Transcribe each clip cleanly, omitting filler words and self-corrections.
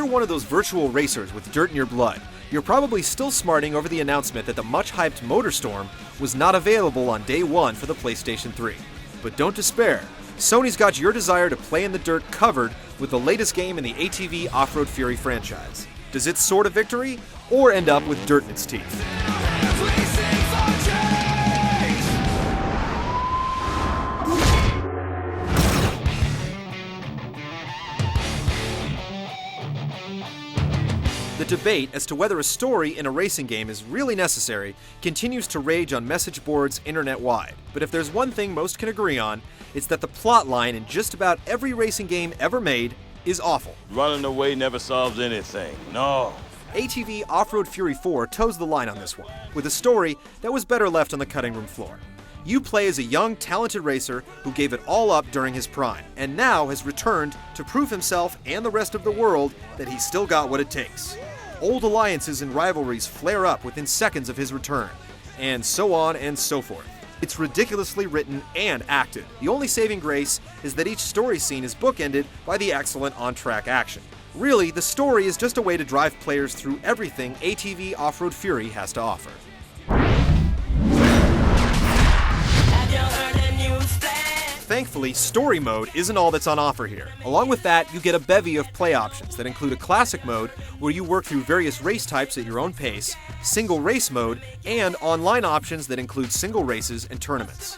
one of those virtual racers with dirt in your blood, you're probably still smarting over the announcement that the much-hyped MotorStorm was not available on day one for the PlayStation 3. But don't despair. Sony's got your desire to play in the dirt covered with the latest game in the ATV Offroad Fury franchise. Does it soar to victory, or end up with dirt in its teeth? The debate as to whether a story in a racing game is really necessary continues to rage on message boards internet-wide. But if there's one thing most can agree on, it's that the plot line in just about every racing game ever made is awful. Running away never solves anything. No. ATV Offroad Fury 4 toes the line on this one, with a story that was better left on the cutting room floor. You play as a young, talented racer who gave it all up during his prime, and now has returned to prove himself and the rest of the world that he's still got what it takes. Old alliances and rivalries flare up within seconds of his return, and so on and so forth. It's ridiculously written and acted. The only saving grace is that each story scene is bookended by the excellent on-track action. Really, the story is just a way to drive players through everything ATV Offroad Fury has to offer. Thankfully, story mode isn't all that's on offer here. Along with that, you get a bevy of play options that include a classic mode where you work through various race types at your own pace, single race mode, and online options that include single races and tournaments.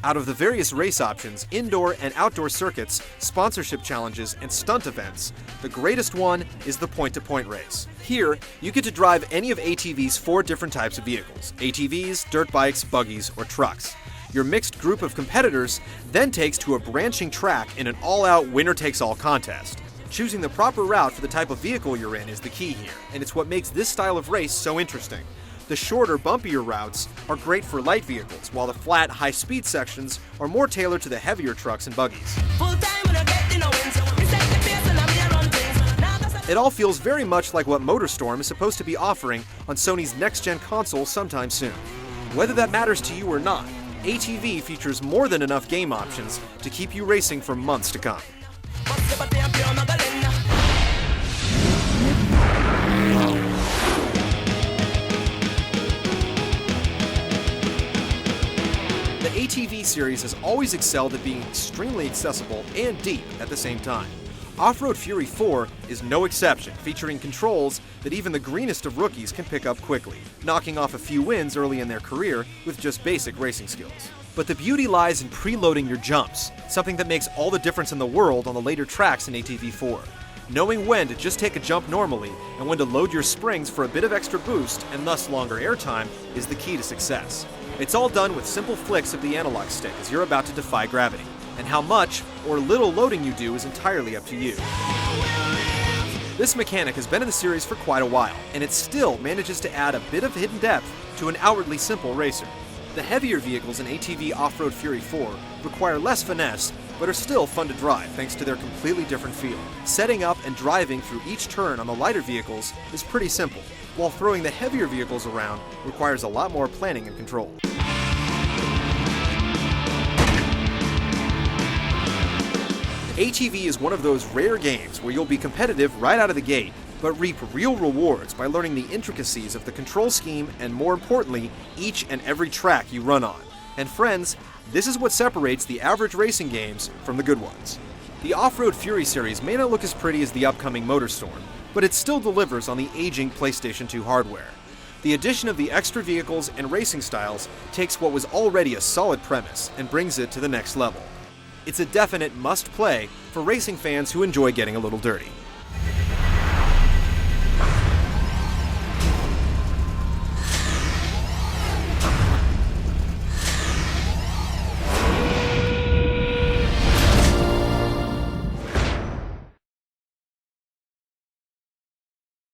Out of the various race options, indoor and outdoor circuits, sponsorship challenges, and stunt events, the greatest one is the point-to-point race. Here, you get to drive any of ATV's 4 different types of vehicles: ATVs, dirt bikes, buggies, or trucks. Your mixed group of competitors then takes to a branching track in an all-out winner-takes-all contest. Choosing the proper route for the type of vehicle you're in is the key here, and it's what makes this style of race so interesting. The shorter, bumpier routes are great for light vehicles, while the flat, high-speed sections are more tailored to the heavier trucks and buggies. It all feels very much like what MotorStorm is supposed to be offering on Sony's next-gen console sometime soon. Whether that matters to you or not, ATV features more than enough game options to keep you racing for months to come. The ATV series has always excelled at being extremely accessible and deep at the same time. Offroad Fury 4 is no exception, featuring controls that even the greenest of rookies can pick up quickly, knocking off a few wins early in their career with just basic racing skills. But the beauty lies in preloading your jumps, something that makes all the difference in the world on the later tracks in ATV 4. Knowing when to just take a jump normally and when to load your springs for a bit of extra boost and thus longer airtime is the key to success. It's all done with simple flicks of the analog stick as you're about to defy gravity, and how much or little loading you do is entirely up to you. This mechanic has been in the series for quite a while, and it still manages to add a bit of hidden depth to an outwardly simple racer. The heavier vehicles in ATV Offroad Fury 4 require less finesse, but are still fun to drive thanks to their completely different feel. Setting up and driving through each turn on the lighter vehicles is pretty simple, while throwing the heavier vehicles around requires a lot more planning and control. ATV is one of those rare games where you'll be competitive right out of the gate, but reap real rewards by learning the intricacies of the control scheme and, more importantly, each and every track you run on. And friends, this is what separates the average racing games from the good ones. The Offroad Fury series may not look as pretty as the upcoming MotorStorm, but it still delivers on the aging PlayStation 2 hardware. The addition of the extra vehicles and racing styles takes what was already a solid premise and brings it to the next level. It's a definite must-play for racing fans who enjoy getting a little dirty.